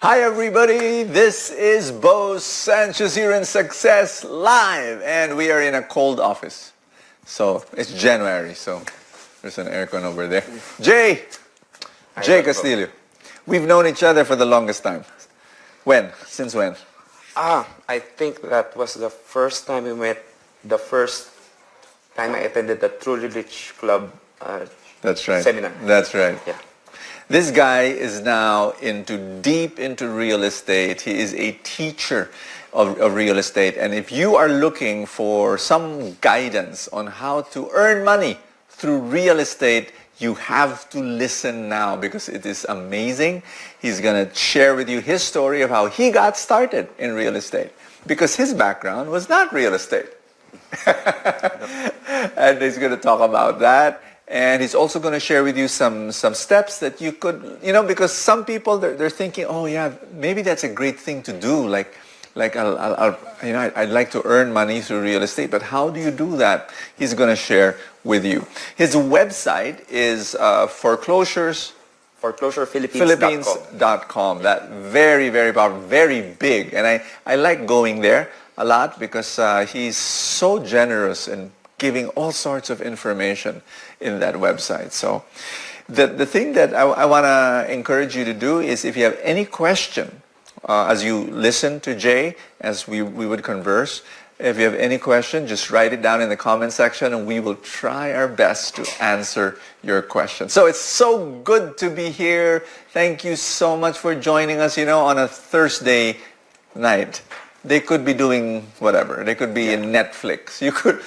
Hi everybody, this is Bo Sanchez here in Success Live, and we are in a cold office. So it's January, so there's an aircon over there. Jay Castillo. We've known each other for the longest time. When? Since when? I think that was the first time we met, the first time I attended the Truly Rich Club That's right. seminar. That's right. Yeah. This guy is now deep into real estate. He is a teacher of real estate. And if you are looking for some guidance on how to earn money through real estate, you have to listen now because it is amazing. He's going to share with you his story of how he got started in real estate because his background was not real estate. And he's going to talk about that. And he's also going to share with you some steps that you could, because some people, they're thinking, oh yeah, maybe that's a great thing to do. I'd like to earn money through real estate, but how do you do that? He's going to share with you. His website is foreclosurephilippines.com. That very, very powerful, very big. And I like going there a lot because he's so generous and giving all sorts of information in that website. So the thing that I want to encourage you to do is if you have any question as you listen to Jay, as we would converse, if you have any question, just write it down in the comment section and we will try our best to answer your question. So it's so good to be here. Thank you so much for joining us, on a Thursday night. They could be doing whatever. They could be in Netflix. You could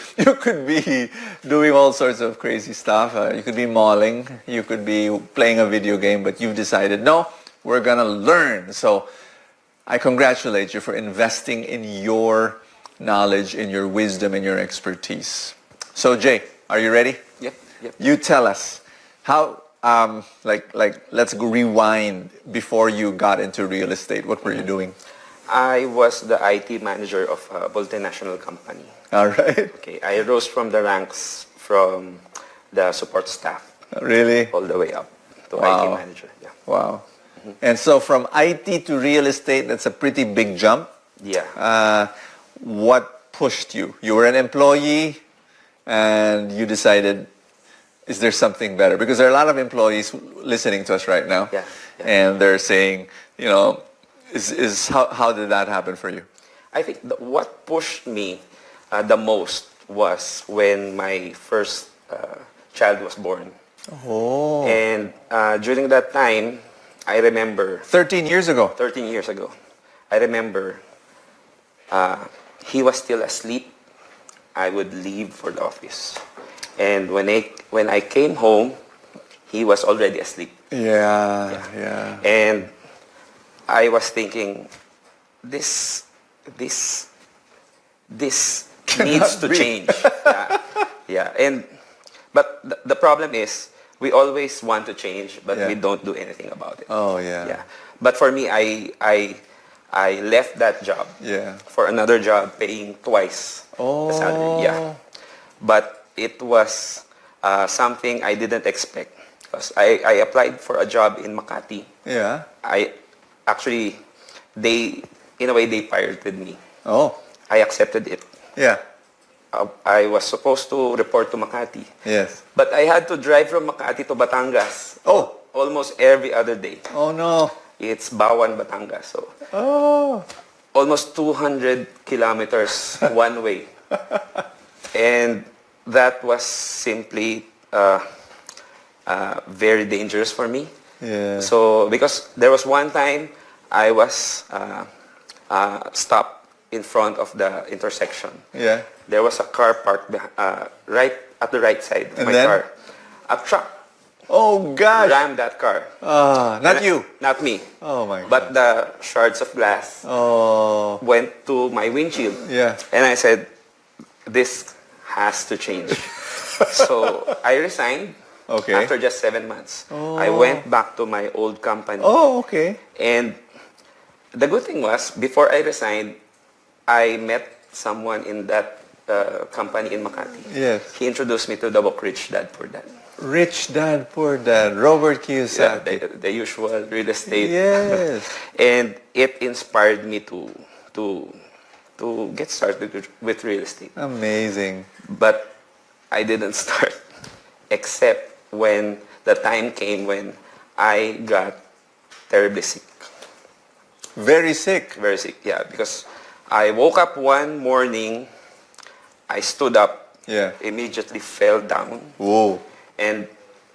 be doing all sorts of crazy stuff. You could be malling. You could be playing a video game. But you've decided, no, we're going to learn. So I congratulate you for investing in your knowledge, in your wisdom, and your expertise. So Jay, are you ready? Yep. You tell us how, let's go rewind before you got into real estate. What were you doing? I was the IT manager of a multinational company. All right. Okay, I rose from the ranks from the support staff. Really? All the way up to Wow. IT manager. Yeah. Wow. And so from IT to real estate, that's a pretty big jump. Yeah. What pushed you? You were an employee and you decided, is there something better? Because there are a lot of employees listening to us right now. Yeah. And they're saying, how did that happen for you? I think what pushed me the most was when my first child was born. Oh. And during that time, I remember 13 years ago. 13 years ago, I remember he was still asleep. I would leave for the office. And when I came home, he was already asleep. Yeah. And I was thinking, this needs to change. Yeah. But the problem is, we always want to change, but we don't do anything about it. Oh yeah. Yeah. But for me, I left that job for another job paying twice the salary. Yeah. But it was something I didn't expect. Because I applied for a job in Makati. Yeah. Actually, in a way, they pirated me. Oh. I accepted it. Yeah. I was supposed to report to Makati. Yes. But I had to drive from Makati to Batangas. Oh. Almost every other day. Oh no. It's Bawan, Batangas. So almost 200 kilometers one way. And that was simply very dangerous for me. Yeah. So because there was one time I was stopped in front of the intersection. Yeah. There was a car parked right at the right side of And my then? car. A truck Oh gosh. rammed that car. Not you. Not me. Oh my God. But the shards of glass went to my windshield. Yeah. And I said, this has to change. So I resigned. Okay. After just 7 months. I went back to my old company. Oh, okay. And the good thing was, before I resigned, I met someone in that company in Makati. Yes. He introduced me to the book Rich Dad Poor Dad. Rich Dad, Poor Dad, Robert Kiyosaki. Yeah, the usual real estate. Yes. And it inspired me to get started with real estate. Amazing. But I didn't start except when the time came when I got terribly sick. Very sick. Very sick, yeah. Because I woke up one morning, I stood up, Yeah. immediately fell down, Whoa. and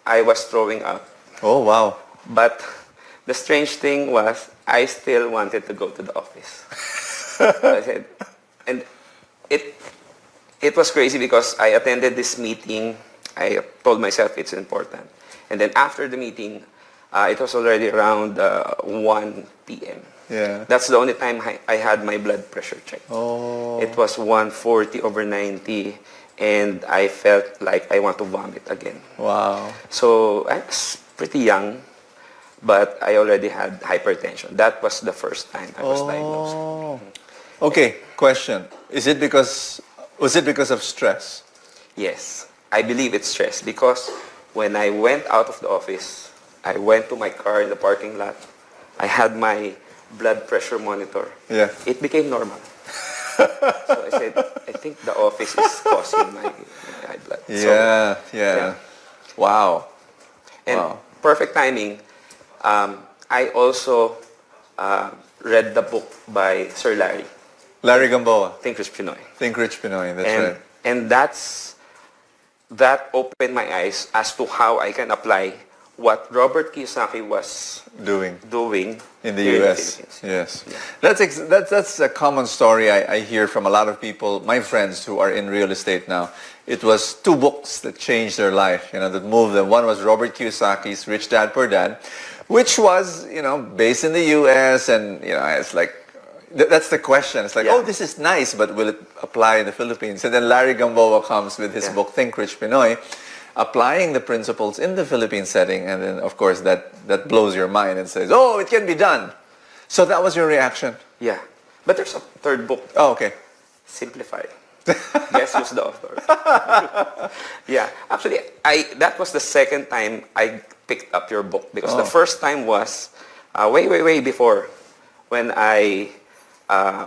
I was throwing up. Oh, wow. But the strange thing was, I still wanted to go to the office. I said, and it was crazy because I attended this meeting. I told myself it's important. And then after the meeting, it was already around 1 p.m. Yeah. That's the only time I had my blood pressure checked. Oh. It was 140/90, and I felt like I want to vomit again. Wow. So I was pretty young, but I already had hypertension. That was the first time I was diagnosed. Oh. Okay, question. Was it because of stress? Yes, I believe it's stress because when I went out of the office, I went to my car in the parking lot. I had my blood pressure monitor. Yeah. It became normal. So I said, I think the office is causing my high blood. Yeah, So, yeah. Wow. And Wow. perfect timing. I also read the book by Sir Larry, Larry Gamboa. Think Rich Pinoy. Think Rich Pinoy, that's And, right. and that opened my eyes as to how I can apply what Robert Kiyosaki was Doing doing in the here U.S. Philippines. Yes. That's a common story I hear from a lot of people, my friends who are in real estate now. It was 2 books that changed their life, that moved them. One was Robert Kiyosaki's Rich Dad, Poor Dad, which was, based in the U.S. and, it's like, that's the question. It's like, Yeah. oh, this is nice, but will it apply in the Philippines? And then Larry Gamboa comes with his book, Think Rich Pinoy, applying the principles in the Philippine setting, and then, of course, that blows your mind and says, oh, it can be done. So that was your reaction? Yeah. But there's a third book, Oh, okay. Simplify. Guess who's the author? Yeah. Actually, that was the second time I picked up your book because the first time was way before when I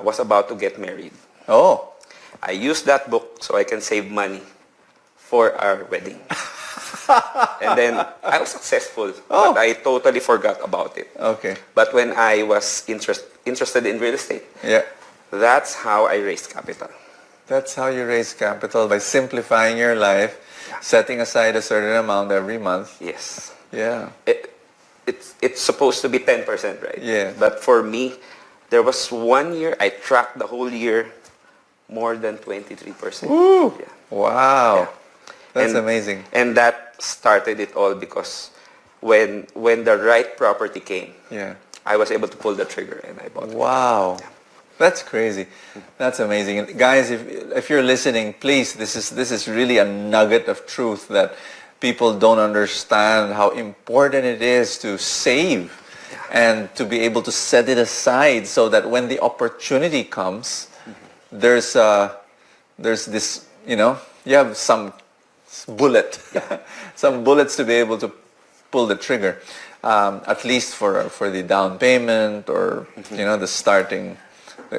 was about to get married. Oh. I used that book so I can save money for our wedding. And then I was successful, but I totally forgot about it. Okay. But when I was interested in real estate, Yeah. that's how I raised capital. That's how you raise capital, by simplifying your life, setting aside a certain amount every month. Yes. Yeah. It's supposed to be 10%, right? Yeah. But for me, there was 1 year, I tracked the whole year, more than 23%. Woo! Yeah. Wow. Yeah. That's amazing. And that started it all because when the right property came, Yeah. I was able to pull the trigger and I bought it. Wow. That's crazy. That's amazing. And guys, if you're listening, please, this is really a nugget of truth that people don't understand, how important it is to save and to be able to set it aside so that when the opportunity comes, there's this, you have some bullet, some bullets to be able to pull the trigger, at least for the down payment or, the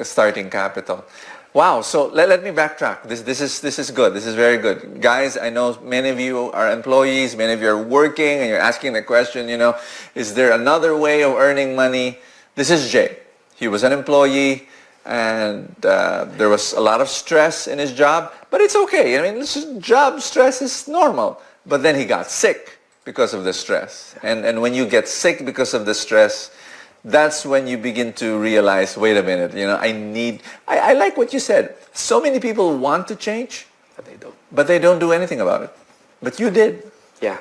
starting capital. Wow. So let me backtrack. This is good. This is very good. Guys, I know many of you are employees, many of you are working, and you're asking the question, is there another way of earning money? This is Jay. He was an employee, and there was a lot of stress in his job, but it's okay. I mean, job stress is normal. But then he got sick because of the stress. And when you get sick because of the stress, that's when you begin to realize, wait a minute, I like what you said. So many people want to change, but they don't do anything about it. But you did. Yeah.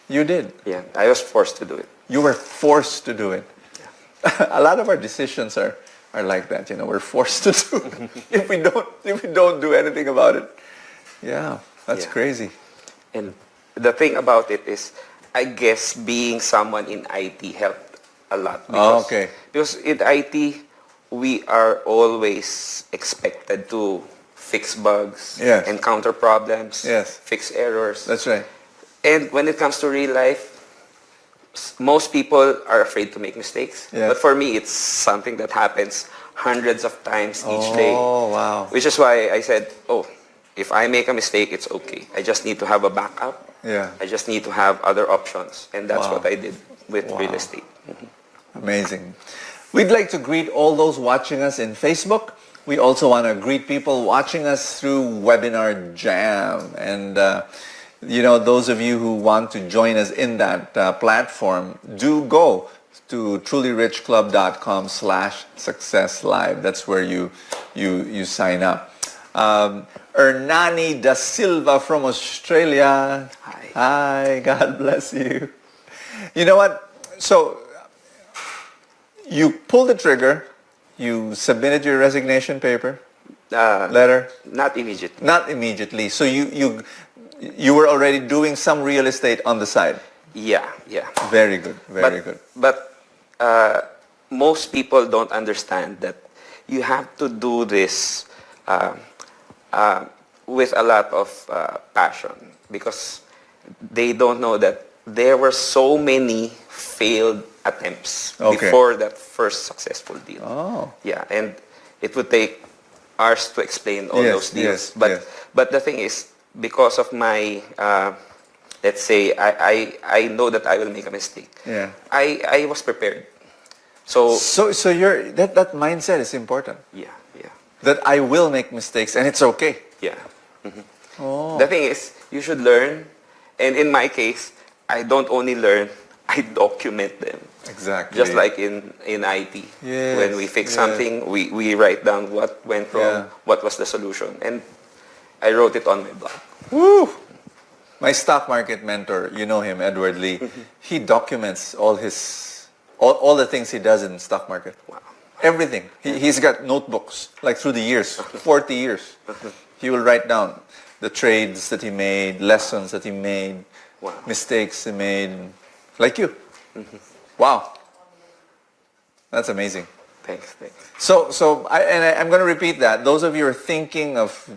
You did. Yeah. I was forced to do it. You were forced to do it. Yeah. A lot of our decisions are like that, we're forced to do it if we don't do anything about it. Yeah, that's crazy. And the thing about it is, I guess being someone in IT helped a lot. Because in IT, we are always expected to fix bugs, encounter problems, fix errors. That's right. And when it comes to real life, most people are afraid to make mistakes. Yeah. But for me, it's something that happens hundreds of times each day. Oh, wow. Which is why I said, oh, if I make a mistake, it's okay. I just need to have a backup. Yeah. I just need to have other options. And that's Wow. what I did with Wow. real estate. Amazing. We'd like to greet all those watching us in Facebook. We also want to greet people watching us through Webinar Jam. And, those of you who want to join us in that platform, do go to trulyrichclub.com/successlive. That's where you sign up. Ernani Da Silva from Australia. Hi. Hi, God bless you. You know what? So you pulled the trigger, you submitted your resignation paper, letter? Not immediately. Not immediately. So you were already doing some real estate on the side. Yeah. Very good, very good. But most people don't understand that you have to do this with a lot of passion, because they don't know that there were so many failed attempts before that first successful deal. Oh. Yeah, and it would take hours to explain all those deals. But the thing is, because of my let's say I know that I will make a mistake. Yeah. I was prepared. So your that mindset is important. yeah. That I will make mistakes and it's okay. Yeah. Mm-hmm. Oh. The thing is, you should learn, and in my case, I don't only learn, I document them. Exactly. Just like in IT. Yes, When we fix something, we write down what went wrong, what was the solution, and I wrote it on my blog. Woo! My stock market mentor, you know him, Edward Lee, he documents all the things he does in stock market. Wow. Everything. He's got notebooks, like through the years, 40 years. He will write down the trades that he made, lessons that he made, mistakes he made, like you. Wow. That's amazing. Thanks. So I'm going to repeat that. Those of you who are thinking of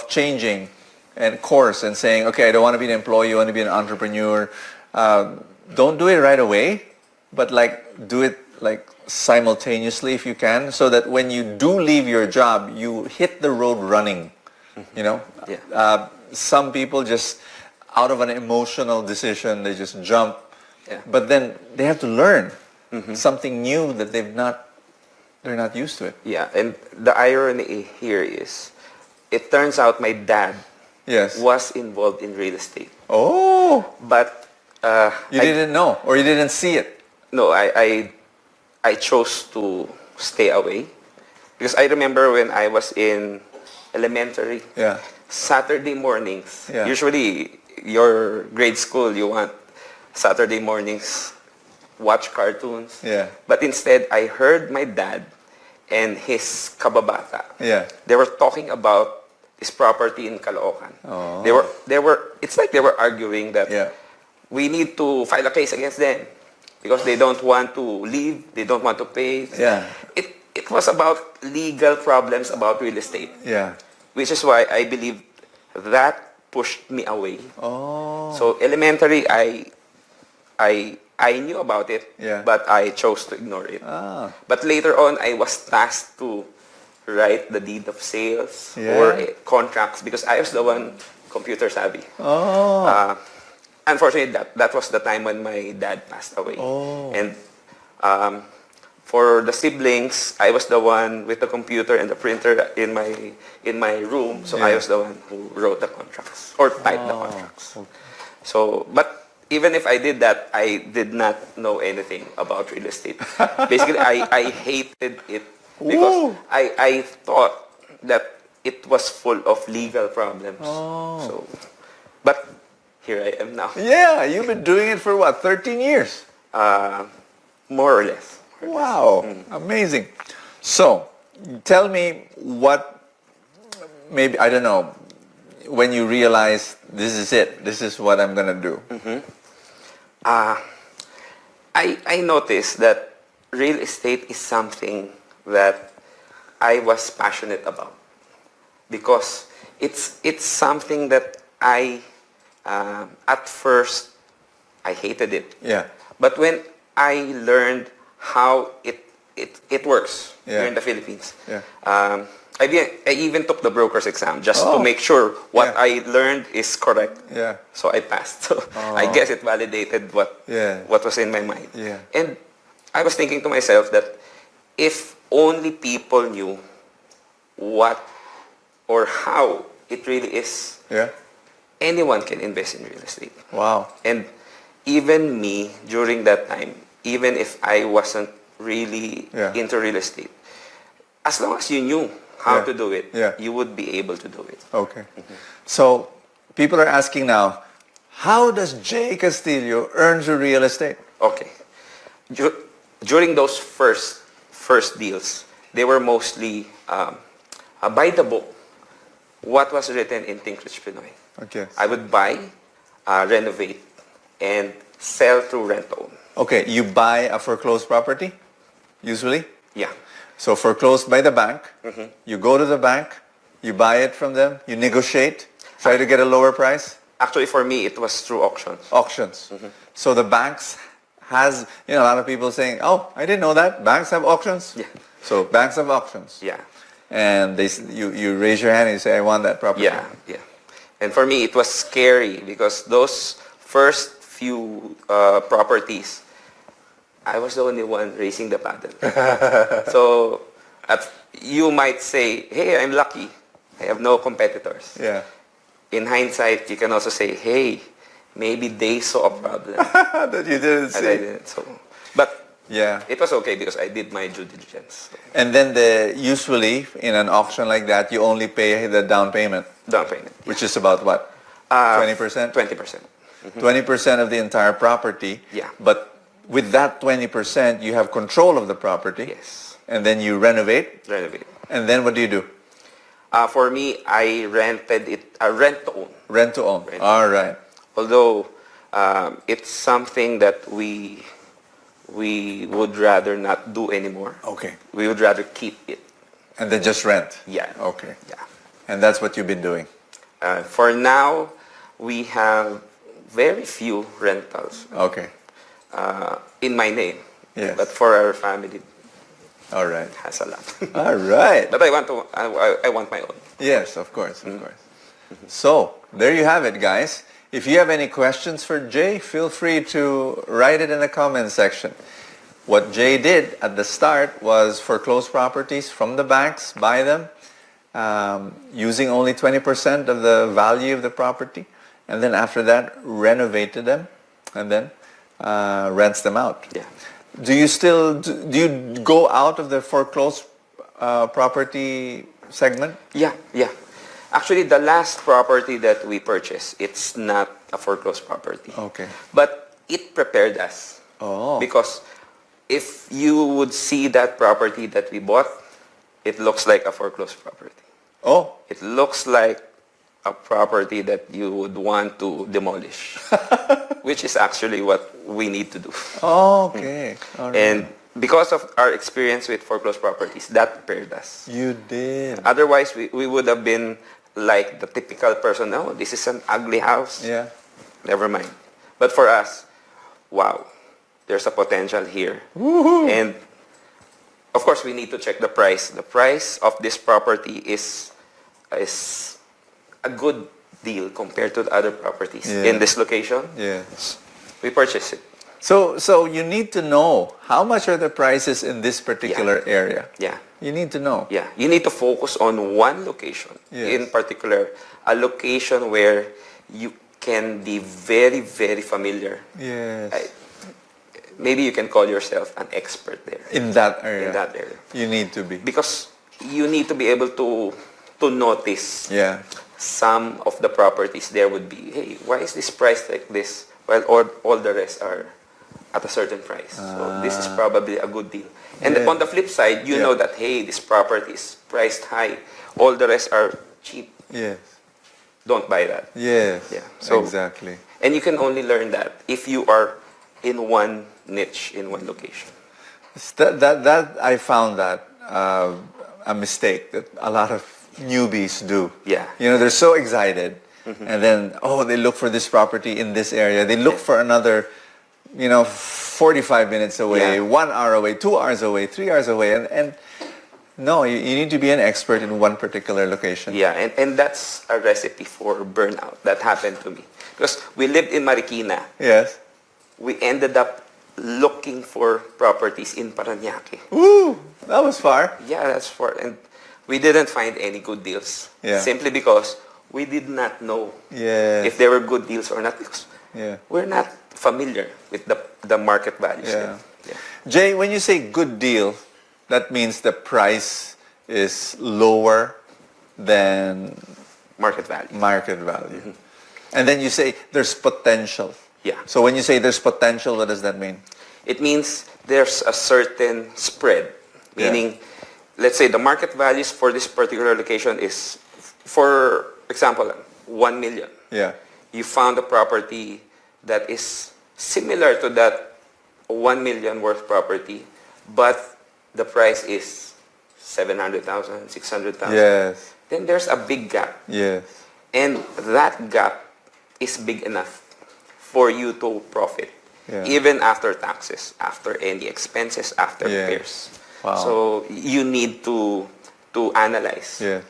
changing and course and saying, okay, I don't want to be an employee, I want to be an entrepreneur, don't do it right away, but do it simultaneously if you can, so that when you do leave your job, you hit the road running. Some people just out of an emotional decision, they just jump, but then they have to learn something new that they're not used to it. Yeah, and the irony here is, it turns out my dad was involved in real estate. Oh! But you didn't know, or you didn't see it? No, I chose to stay away, because I remember when I was in elementary, Saturday mornings, usually your grade school, you want Saturday mornings, watch cartoons. Yeah. But instead, I heard my dad and his kababata. Yeah. They were talking about his property in Caloocan. Oh. It's like they were arguing that we need to file a case against them because they don't want to leave, they don't want to pay. Yeah. It was about legal problems about real estate. Yeah. Which is why I believe that pushed me away. Oh. So elementary, I knew about it, but I chose to ignore it. Ah. But later on, I was tasked to write the deed of sales or contracts, because I was the one computer savvy. Oh. Unfortunately, that was the time when my dad passed away. Oh. And for the siblings, I was the one with the computer and the printer in my room. So I was the one who wrote the contracts or typed the contracts. Okay. So, but even if I did that, I did not know anything about real estate. Basically, I hated it because I thought that it was full of legal problems. Oh. So, but here I am now. Yeah, you've been doing it for what, 13 years? More or less. Wow, amazing. So, tell me what, maybe, I don't know, when you realize this is it, this is what I'm going to do. I noticed that real estate is something that I was passionate about, because it's something that I At first, I hated it. Yeah. But when I learned how it works here in the Philippines, I even took the broker's exam just to make sure what I learned is correct. Yeah. So I passed. So I guess it validated what was in my mind. Yeah. And I was thinking to myself that if only people knew what or how it really is, anyone can invest in real estate. Wow. And even me, during that time, even if I wasn't really into real estate, as long as you knew how to do it, you would be able to do it. Okay. So people are asking now, how does Jay Castillo earn through real estate? Okay. During those first deals, they were mostly by the book. What was written in Think Rich Pinoy. Okay. I would buy, renovate, and sell through rent-own. Okay, you buy a foreclosed property, usually? Yeah. So foreclosed by the bank, you go to the bank, you buy it from them, you negotiate, try to get a lower price? Actually, for me, it was through auctions. Auctions. So the banks has, a lot of people saying, oh, I didn't know that. Banks have auctions? Yeah. So banks have auctions. Yeah. And you raise your hand and you say, I want that property. Yeah, yeah. And for me, it was scary because those first few properties, I was the only one raising the paddle. So you might say, hey, I'm lucky. I have no competitors. Yeah. In hindsight, you can also say, hey, maybe they saw a problem. That you didn't see. And I didn't. So, but yeah, it was okay because I did my due diligence. So. And then usually in an auction like that, you only pay the down payment. Down payment. Which is about what? 20%? 20%. 20% of the entire property. Yeah. But with that 20%, you have control of the property. Yes. And then you renovate. Renovate. And then what do you do? For me, I rented it, rent to own. Rent to own. All right. Although it's something that we would rather not do anymore. Okay. We would rather keep it. And then just rent. Yeah. Okay. Yeah. And that's what you've been doing. For now, we have very few rentals. Okay. In my name. Yes. But for our family, all right, it has a lot. All right. But I want my own. Yes, of course, of course. So there you have it, guys. If you have any questions for Jay, feel free to write it in the comment section. What Jay did at the start was foreclose properties from the banks, buy them, using only 20% of the value of the property, and then after that renovated them, and then rents them out. Yeah. Do you go out of the foreclosed property segment? Yeah, yeah. Actually, the last property that we purchased, it's not a foreclosed property. Okay. But it prepared us. Oh. Because if you would see that property that we bought, it looks like a foreclosed property. Oh. It looks like a property that you would want to demolish, which is actually what we need to do. Oh, okay. All right. And because of our experience with foreclosed properties, that prepared us. You did. Otherwise, we would have been like the typical person, no, this is an ugly house. Yeah. Never mind. But for us, wow, there's a potential here. Woohoo. And of course, we need to check the price. The price of this property is a good deal compared to the other properties in this location. Yes. We purchased it. So you need to know how much are the prices in this particular area. Yeah. You need to know. Yeah. You need to focus on one location. Yes. In particular, a location where you can be very, very familiar. Yes. Maybe you can call yourself an expert there. In that area. In that area. You need to be. Because you need to be able to notice some of the properties there would be, hey, why is this priced like this? Well, all the rest are at a certain price. So this is probably a good deal. And on the flip side, you know that, hey, this property is priced high. All the rest are cheap. Yes. Don't buy that. Yes. Yeah. So, exactly. And you can only learn that if you are in one niche, in one location. That I found that a mistake that a lot of newbies do. Yeah. They're so excited and then, oh, they look for this property in this area. They look for another, 45 minutes away, 1 hour away, 2 hours away, 3 hours away. And no, you need to be an expert in one particular location. Yeah, and that's a recipe for burnout. That happened to me. Because we lived in Marikina. Yes. We ended up looking for properties in Parañaque. Ooh, that was far. Yeah, that's far. And we didn't find any good deals. Yeah. Simply because we did not know if they were good deals or not. Because we're not familiar with the market values. Yeah. Yeah. Jay, when you say good deal, that means the price is lower than market value. Market value. Mm-hmm. And then you say there's potential. Yeah. So when you say there's potential, what does that mean? It means there's a certain spread. Meaning, let's say the market values for this particular location is, for example, 1 million. Yeah. You found a property that is similar to that 1 million worth property, but the price is 700,000, 600,000. Yes. Then there's a big gap. Yes. And that gap is big enough for you to profit, even after taxes, after any expenses, after repairs. Wow. So you need to analyze. Yeah.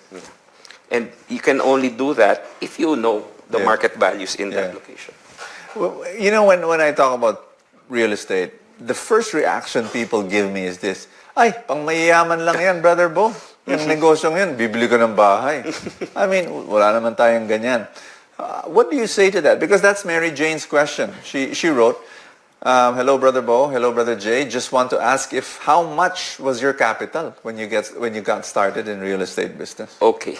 And you can only do that if you know the market values in that location. Well, when I talk about real estate, the first reaction people give me is this: ay, pang mayayaman lang yan, Brother Bo. Yung negosyong yun, bibili ka ng bahay. I mean, wala naman tayong ganyan. What do you say to that? Because that's Mary Jane's question. She wrote, hello, Brother Bo. Hello, Brother Jay. Just want to ask how much was your capital when you got started in real estate business? Okay.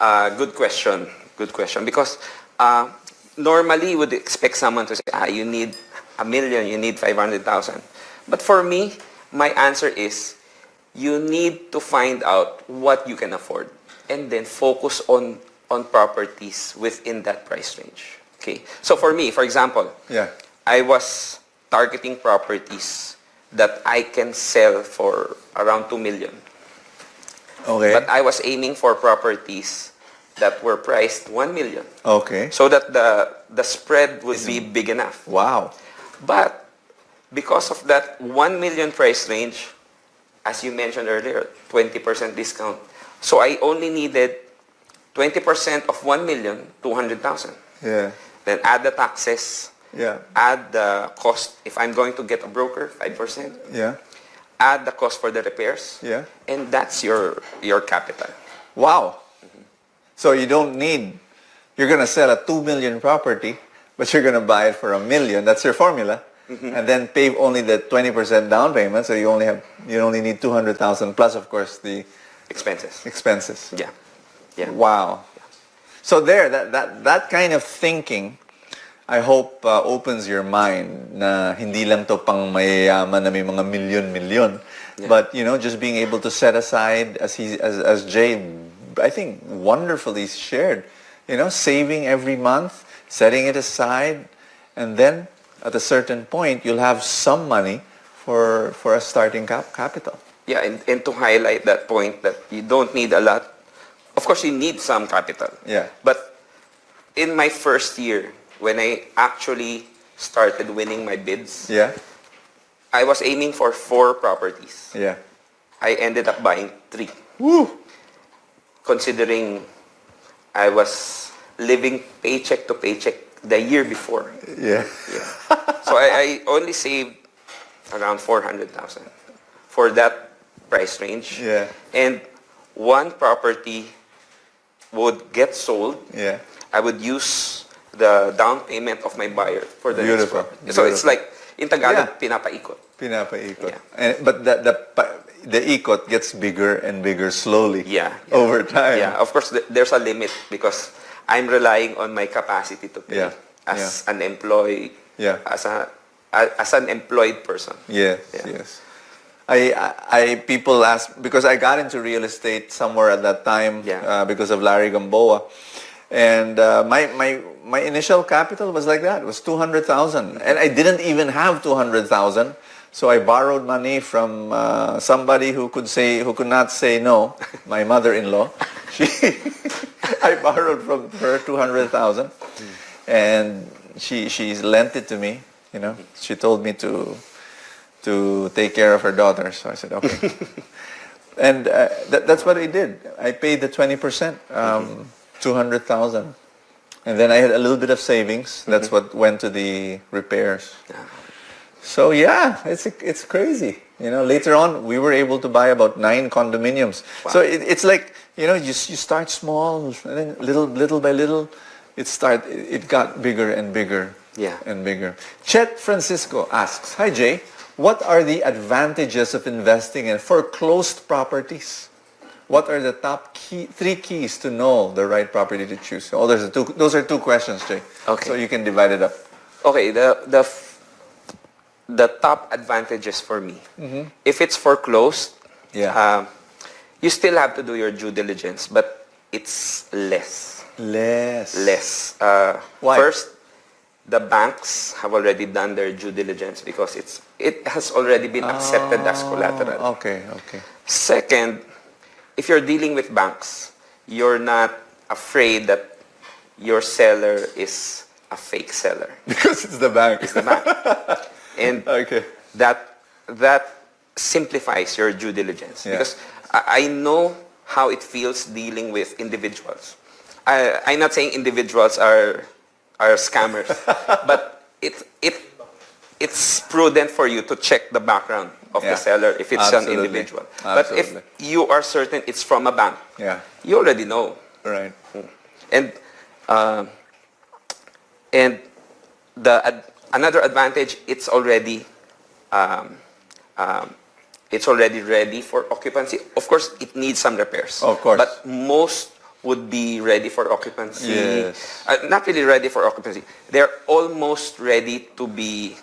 Good question. Good question. Because normally you would expect someone to say, you need 1 million, you need 500,000. But for me, my answer is, you need to find out what you can afford and then focus on properties within that price range. Okay. So for me, for example, I was targeting properties that I can sell for around 2 million. Okay. But I was aiming for properties that were priced 1 million. Okay. So that the spread would be big enough. Wow. But because of that 1 million price range, as you mentioned earlier, 20% discount. So I only needed 20% of 1 million, 200,000. Yeah. Then add the taxes. Yeah. Add the cost. If I'm going to get a broker, 5%. Yeah. Add the cost for the repairs. Yeah. And that's your capital. Wow. So you don't need, you're going to sell a 2 million property, but you're going to buy it for $1 million. That's your formula. And then pay only the 20% down payment. So you only need 200,000 plus, of course, the expenses. Yeah. Yeah. Wow. Yeah. So that kind of thinking, I hope opens your mind na hindi lang to pang mayayaman na may mga milyon. Yeah. But just being able to set aside, as Jay, I think, wonderfully shared, saving every month, setting it aside, and then at a certain point you'll have some money for a starting capital. Yeah, and to highlight that point that you don't need a lot. Of course, you need some capital. Yeah. But in my first year, when I actually started winning my bids, I was aiming for 4 properties. Yeah. I ended up buying 3. Woo! Considering I was living paycheck to paycheck the year before. Yeah. So I only saved around 400,000 for that price range. Yeah. And one property would get sold. Yeah. I would use the down payment of my buyer for the next property. So Beautiful. it's like, in Tagalog, pinapaikot. Yeah. But the ikot gets bigger and bigger slowly over time. Yeah, of course, there's a limit because I'm relying on my capacity to pay as an employee, as an employed person. Yes. People ask, because I got into real estate somewhere at that time because of Larry Gamboa, and my initial capital was like that. It was 200,000, and I didn't even have 200,000. So I borrowed money from somebody who could not say no. My mother-in-law. I borrowed from her 200,000, and she's lent it to me. You know, she told me to take care of her daughter. So I said, okay. And that's what I did. I paid the 20%, 200,000. And then I had a little bit of savings. That's what went to the repairs. So yeah, it's crazy. You know, later on, we were able to buy about 9 condominiums. Wow. So it's like, you know, you start small, and then little by little, it got bigger and bigger. Yeah. And bigger. Chet Francisco asks, hi Jay, what are the advantages of investing in foreclosed properties? What are the top 3 keys to know the right property to choose? Oh, those are 2 questions, Jay. Okay. So you can divide it up. Okay, the top advantages for me. If it's foreclosed, you still have to do your due diligence, but it's less. Less. Why? First, the banks have already done their due diligence because it has already been accepted as collateral. Okay. Second, if you're dealing with banks, you're not afraid that your seller is a fake seller. Because it's the bank. It's the bank. And that simplifies your due diligence. Yeah. Because I know how it feels dealing with individuals. I'm not saying individuals are scammers, but it's prudent for you to check the background of the seller if it's an individual. But if you are certain it's from a bank, you already know. Right. And another advantage, it's already ready for occupancy. Of course, it needs some repairs. Of course. But most would be ready for occupancy. Yes. Not really ready for occupancy. They're almost ready to be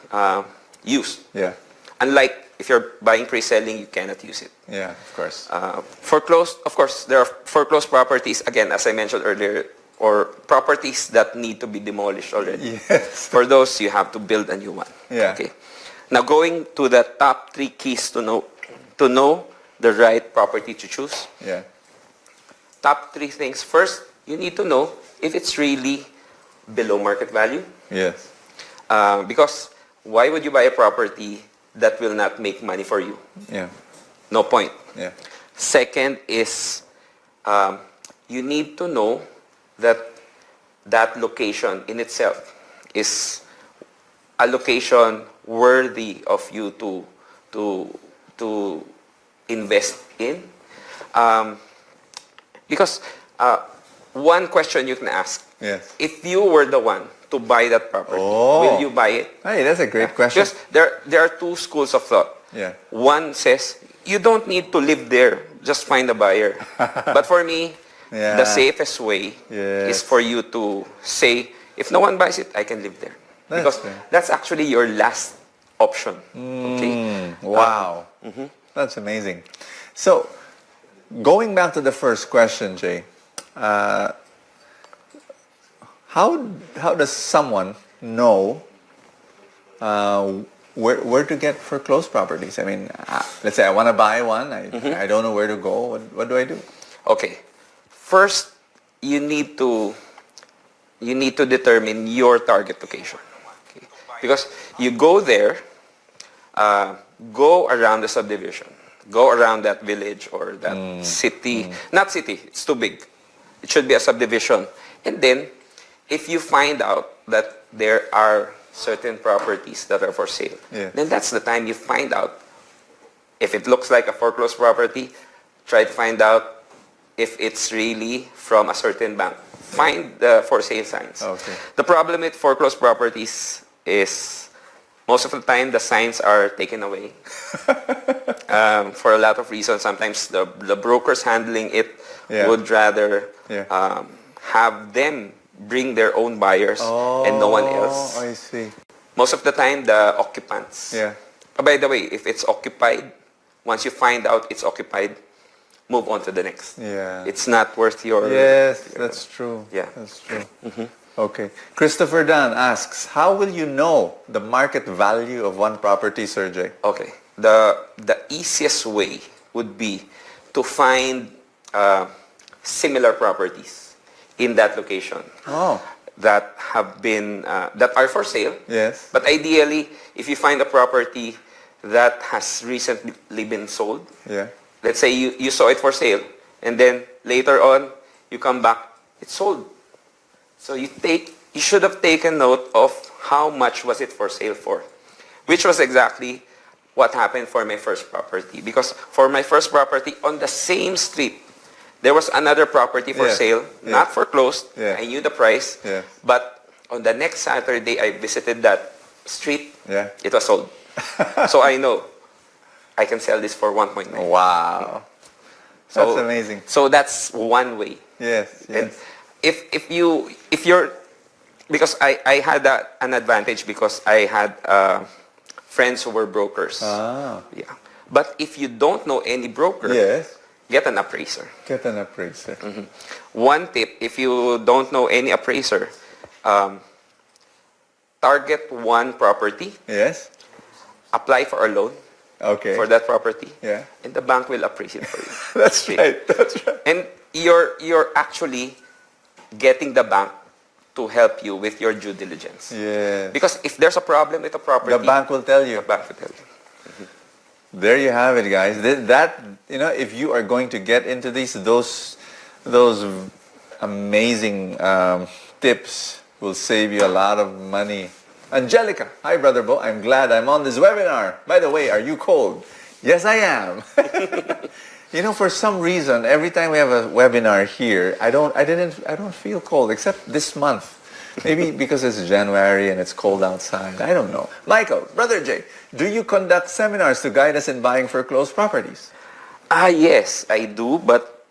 used. Yeah. Unlike if you're buying pre-selling, you cannot use it. Yeah, of course. Foreclosed, of course, there are foreclosed properties, again, as I mentioned earlier, or properties that need to be demolished already. Yes. For those, you have to build a new one. Yeah. Okay. Now, going to the top 3 keys to know the right property to choose. Yeah. Top 3 things. First, you need to know if it's really below market value. Yes. Because why would you buy a property that will not make money for you? Yeah. No point. Yeah. Second is you need to know that location in itself is a location worthy of you to invest in. Because one question you can ask, if you were the one to buy that property, will you buy it? Hey, that's a great question. Because there are 2 schools of thought. Yeah. One says, you don't need to live there, just find a buyer. But for me, the safest way is for you to say, if no one buys it, I can live there. Because that's actually your last option. Okay? Wow. That's amazing. So, going back to the first question, Jay, how does someone know where to get foreclosed properties? I mean, let's say I want to buy one. I don't know where to go. What do I do? Okay. First, you need to determine your target location. Okay? Because you go there, go around the subdivision, go around that village or that city. Not city, it's too big. It should be a subdivision. And then, if you find out that there are certain properties that are for sale, then that's the time you find out if it looks like a foreclosed property. Try to find out if it's really from a certain bank. Find the for sale signs. Okay. The problem with foreclosed properties is most of the time the signs are taken away for a lot of reasons. Sometimes the brokers handling it would rather have them bring their own buyers and no one else. I see. Most of the time, the occupants. Yeah. By the way, if it's occupied, once you find out it's occupied, move on to the next. Yeah. It's not worth your... Yes, that's true. Yeah. That's true. Okay. Christopher Dan asks, how will you know the market value of one property, Sir Jay? Okay. The easiest way would be to find similar properties. in that location. Oh. That have been that are for sale. Yes. But ideally, if you find a property that has recently been sold, yeah. let's say you saw it for sale, and then later on you come back, it's sold. So you should have taken note of how much was it for sale for, which was exactly what happened for my first property. Because for my first property on the same street, there was another property for sale, not foreclosed. I knew the price. But on the next Saturday, I visited that street. It was sold. So I know I can sell this for 1.9. Wow. So, that's amazing. So that's one way. Yes. And if you're, because I had an advantage because I had friends who were brokers. Yeah. But if you don't know any broker, get an appraiser. Get an appraiser. One tip, if you don't know any appraiser, target one property. Yes. Apply for a loan. Okay. For that property. Yeah. And the bank will appraise it for you. That's right. That's right. And you're actually getting the bank to help you with your due diligence. Yes. Because if there's a problem with a property, the bank will tell you. The bank will tell you. There you have it, guys. That, you know, if you are going to get into those amazing tips will save you a lot of money. Angelica, hi Brother Bo. I'm glad I'm on this webinar. By the way, are you cold? Yes, I am. You know, for some reason, every time we have a webinar here, I don't feel cold except this month. Maybe because it's January and it's cold outside. I don't know. Michael, Brother Jay, do you conduct seminars to guide us in buying foreclosed properties? Yes, I do, but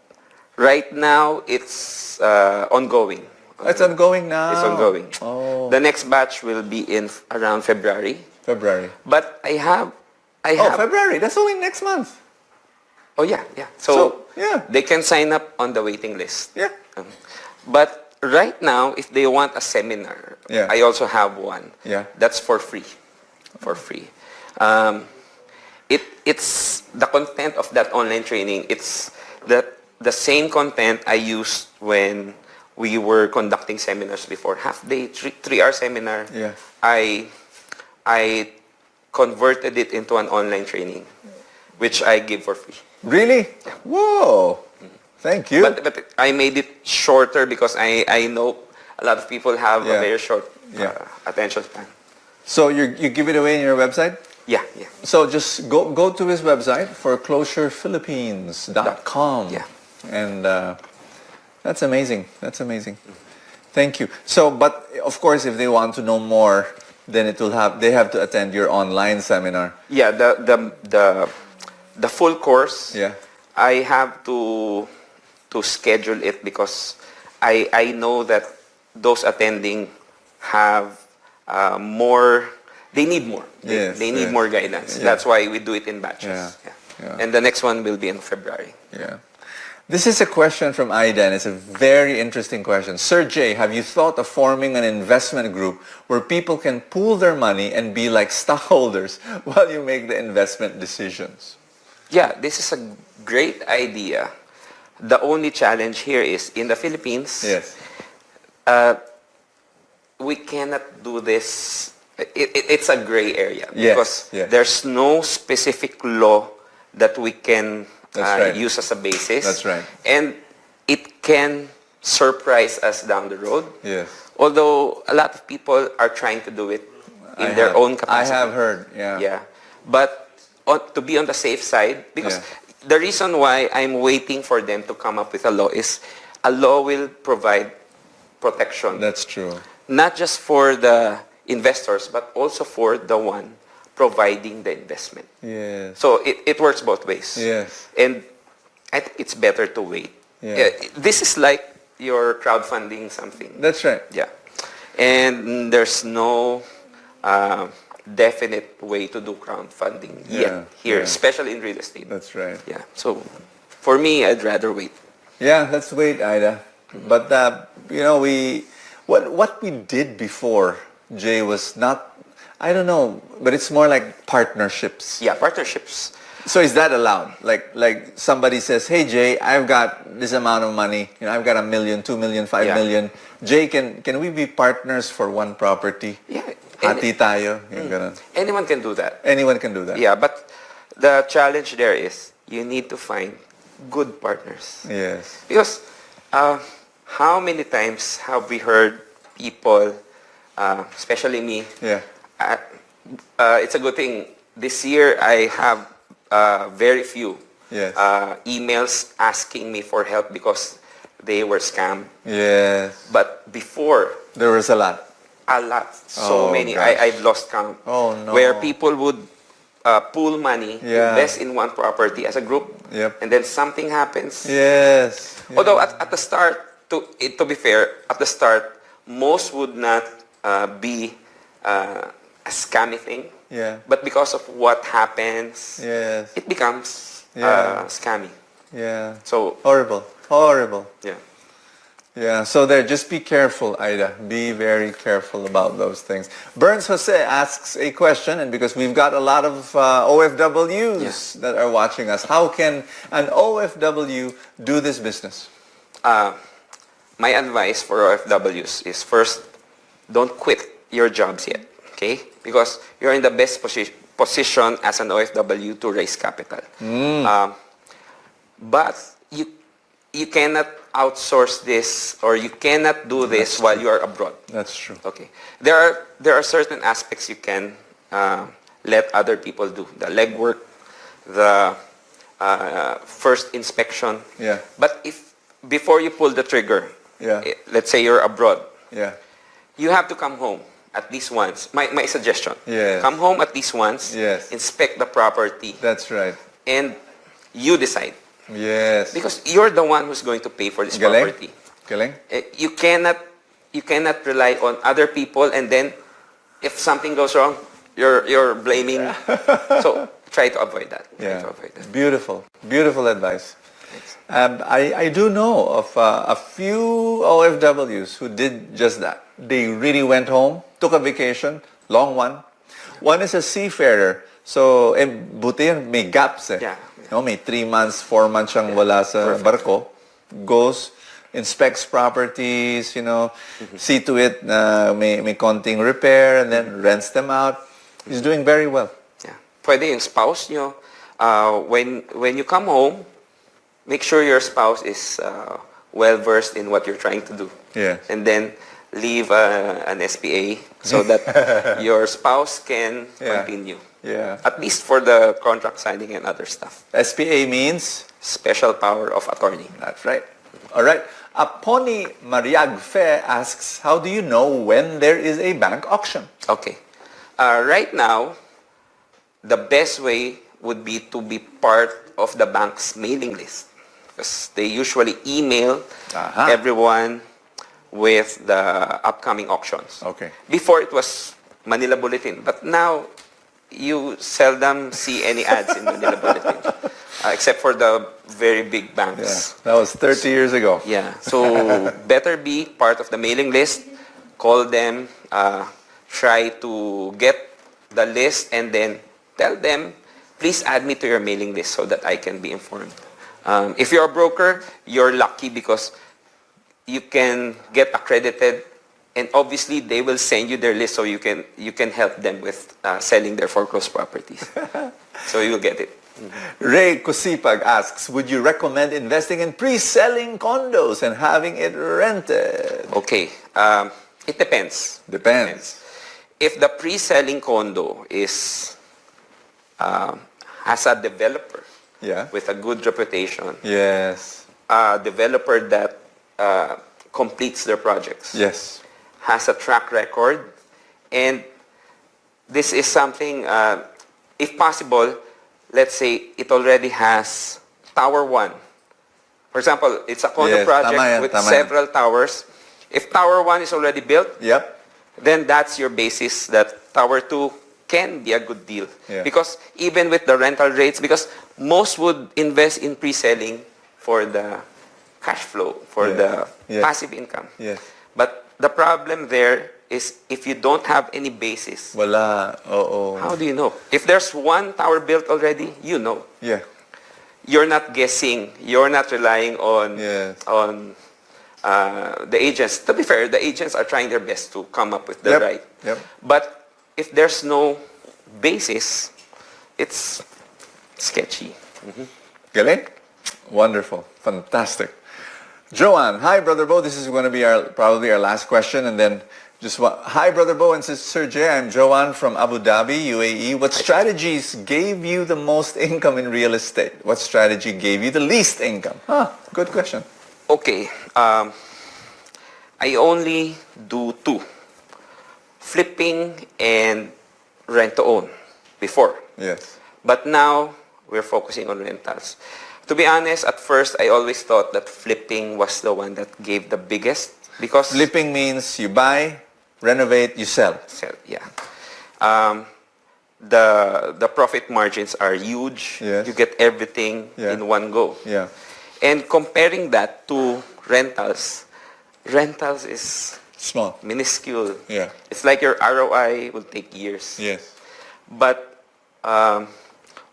right now it's ongoing. It's ongoing now? It's ongoing. Oh. The next batch will be in around February. February. But I have February. That's only next month. Oh, yeah. So they can sign up on the waiting list. Yeah. But right now, if they want a seminar, I also have one. Yeah. That's for free. For free. It's the content of that online training. It's the same content I used when we were conducting seminars before. Half day, 3-hour seminar. Yeah. I converted it into an online training, which I give for free. Really? Yeah. Whoa. Thank you. But I made it shorter because I know a lot of people have a very short attention span. So you give it away in your website? Yeah. So just go to his website, foreclosurephilippines.com. Yeah. And that's amazing. That's amazing. Thank you. So, but of course, if they want to know more, then they have to attend your online seminar. Yeah, the full course. Yeah. I have to schedule it because I know that those attending have more. They need more. They need more guidance. Yeah. That's why we do it in batches. Yeah. And the next one will be in February. Yeah. This is a question from Aida, and it's a very interesting question. Sir Jay, have you thought of forming an investment group where people can pool their money and be like stockholders while you make the investment decisions? Yeah, this is a great idea. The only challenge here is in the Philippines, we cannot do this. It's a gray area because there's no specific law that we can use as a basis. That's right. And it can surprise us down the road. Yes. Although a lot of people are trying to do it in their own capacity. I have heard, Yeah. But to be on the safe side, because the reason why I'm waiting for them to come up with a law is a law will provide protection. That's true. Not just for the investors, but also for the one providing the investment. Yes. So it works both ways. Yes. And I think it's better to wait. Yeah. This is like you're crowdfunding something. That's right. Yeah. And there's no definite way to do crowdfunding yet here, especially in real estate. That's right. Yeah. So for me, I'd rather wait. Yeah, let's wait, Ida. But what we did before, Jay, was not, I don't know, but it's more like partnerships. Yeah, partnerships. So is that allowed? Like somebody says, "Hey Jay, I've got this amount of money. You know, I've got $1 million, $2 million, $5 million. Jay, can we be partners for one property? Yeah. Hati tayo." Yung ganun. Anyone can do that. Anyone can do that. Yeah, but the challenge there is you need to find good partners. Yes. Because how many times have we heard people, especially me, it's a good thing. This year, I have very few emails asking me for help because they were scammed. Yes. But before, there was a lot. A lot. So many. I've lost count. Oh, no. Where people would pool money, invest in one property as a group, and then something happens. Yes. Although at the start, to be fair, at the start, most would not be a scammy thing. Yeah. But because of what happens, it becomes scammy. Yeah. So horrible. Yeah. Yeah. So there, just be careful, Ida. Be very careful about those things. Burns Jose asks a question, and because we've got a lot of OFWs that are watching us, how can an OFW do this business? My advice for OFWs is first, don't quit your jobs yet. Okay? Because you're in the best position as an OFW to raise capital. But you cannot outsource this, or you cannot do this while you are abroad. That's true. Okay. There are certain aspects you can let other people do. The legwork, the first inspection. Yeah. But if before you pull the trigger, let's say you're abroad, you have to come home at least once. My suggestion. Come home at least once. Inspect the property. That's right. And you decide. Yes. Because you're the one who's going to pay for this property. Galing. You cannot rely on other people, and then if something goes wrong, you're blaming. So try to avoid that. Beautiful. Beautiful advice. I do know of a few OFWs who did just that. They really went home, took a vacation, long one. One is a seafarer. So, buti yan, may gaps eh. No, may 3 months, 4 months siyang wala sa barko. Goes, inspects properties, see to it na may konting repair, and then rents them out. He's doing very well. Yeah. Pwede yung spouse nyo. When you come home, make sure your spouse is well-versed in what you're trying to do. Yeah. And then leave an SPA so that your spouse can continue. Yeah. At least for the contract signing and other stuff. SPA means? Special power of attorney. That's right. All right. Aponi Mariagfe asks, how do you know when there is a bank auction? Okay. Right now, the best way would be to be part of the bank's mailing list. Because they usually email everyone with the upcoming auctions. Okay. Before it was Manila Bulletin, but now you seldom see any ads in Manila Bulletin, except for the very big banks. Yeah, that was 30 years ago. Yeah, so better be part of the mailing list, call them, try to get the list, and then tell them, please add me to your mailing list so that I can be informed. If you're a broker, you're lucky because you can get accredited, and obviously they will send you their list so you can help them with selling their foreclosed properties. So you'll get it. Ray Kusipag asks, would you recommend investing in pre-selling condos and having it rented? Okay. It depends. Depends. If the pre-selling condo is has a developer with a good reputation, a developer that completes their projects, has a track record, and this is something, if possible, let's say it already has Tower 1. For example, it's a condo project with several towers. If Tower 1 is already built, then that's your basis that Tower 2 can be a good deal. Because even with the rental rates, because most would invest in pre-selling for the cash flow, for the passive income. But the problem there is if you don't have any basis, Wala. Oo. how do you know? If there's one tower built already, you know. Yeah. You're not guessing. You're not relying on Yes. The agents. To be fair, the agents are trying their best to come up with the Yep. right. Yep. But if there's no basis, it's sketchy. Galing? Wonderful. Fantastic. Joanne, hi Brother Bo. This is going to be probably our last question, and then hi Brother Bo and Sir Jay. I'm Joanne from Abu Dhabi, UAE. What strategies gave you the most income in real estate? What strategy gave you the least income? Good question. Okay. I only do two: flipping and rent to own before. Yes. But now we're focusing on rentals. To be honest, at first I always thought that flipping was the one that gave the biggest, because Flipping means you buy, renovate, you sell. yeah. The profit margins are huge. Yes. You get everything Yeah. in one go. Yeah. And comparing that to rentals is Small. minuscule. Yeah. It's like your ROI will take years. Yes. But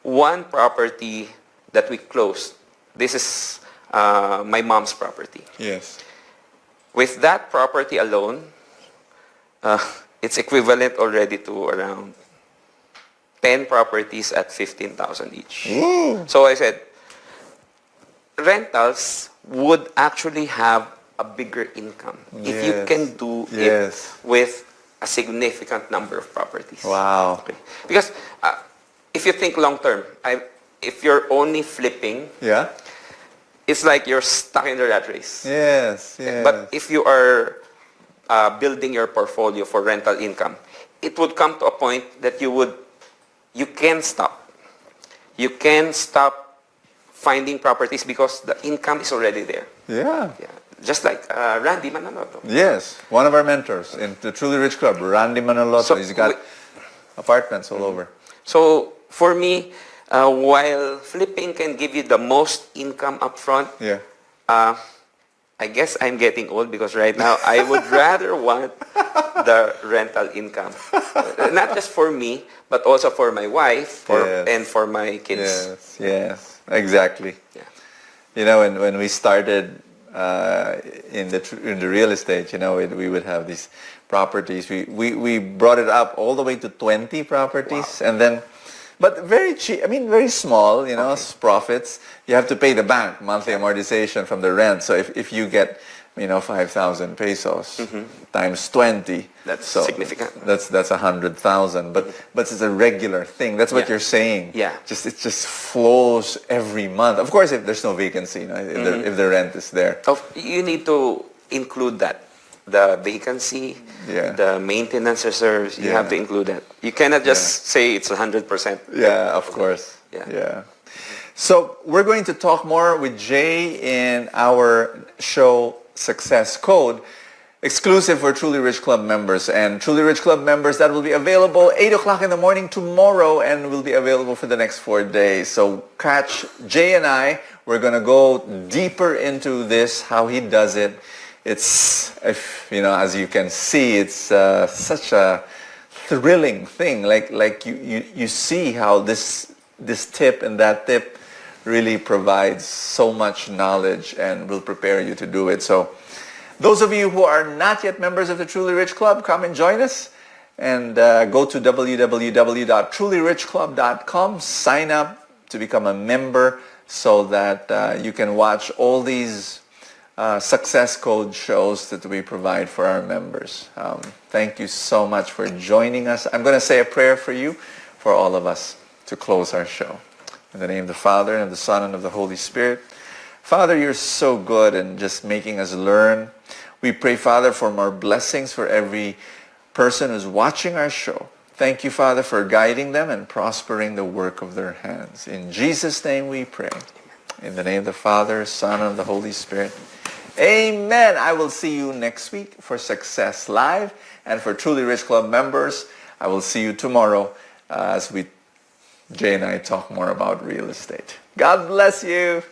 one property that we closed, this is my mom's property. Yes. With that property alone, it's equivalent already to around 10 properties at 15,000 each. Ooh. So I said, rentals would actually have a bigger income if you Yes. can do Yes. it with a significant number of properties. Wow. Okay. Because if you think long term, if you're only flipping, Yeah. it's like you're stuck in the rat race. Yes. Yes. But if you are building your portfolio for rental income, it would come to a point that you can stop. You can stop finding properties because the income is already there. Yeah. Yeah. Just like Randy Manaloto. Yes, one of our mentors in the Truly Rich Club, Randy Manoloto. So He's got apartments all over. So for me, while flipping can give you the most income upfront, Yeah. I guess I'm getting old because right now I would rather want the rental income. Not just for me, but also for my wife Yes. and for my kids. Yes, yes, exactly. Yeah. You know, when we started in the real estate, you know, we would have these properties. We brought it up all the way to 20 properties, and then, but very cheap. I mean, very small. You know, profits. You have to pay the bank monthly amortization from the rent. So if you get, you know, 5,000 pesos times 20, That's significant. That's 100,000. But it's a regular thing. That's what Yeah. you're saying. Yeah. It just flows every month. Of course, if there's no vacancy, you know, if the rent is there. You need to include that. The vacancy, Yeah. the maintenance reserves, you Yeah. have to include that. You cannot just say it's 100%. Yeah, of course. Yeah. So we're going to talk more with Jay in our show Success Code, exclusive for Truly Rich Club members. And Truly Rich Club members, that will be available 8 o'clock in the morning tomorrow and will be available for the next 4 days. So catch Jay and I. We're going to go deeper into this, how he does it. It's, you know, as you can see, it's such a thrilling thing. Like you see how this tip and that tip really provides so much knowledge and will prepare you to do it. So those of you who are not yet members of the Truly Rich Club, come and join us and go to www.trulyrichclub.com, sign up to become a member so that you can watch all these Success Code shows that we provide for our members. Thank you so much for joining us. I'm going to say a prayer for you, for all of us, to close our show. In the name of the Father, and of the Son, and of the Holy Spirit. Father, you're so good in just making us learn. We pray, Father, for more blessings for every person who's watching our show. Thank you, Father, for guiding them and prospering the work of their hands. In Jesus' name we pray. In the name of the Father, Son, and of the Holy Spirit. Amen. I will see you next week for Success Live. And for Truly Rich Club members, I will see you tomorrow as Jay and I talk more about real estate. God bless you.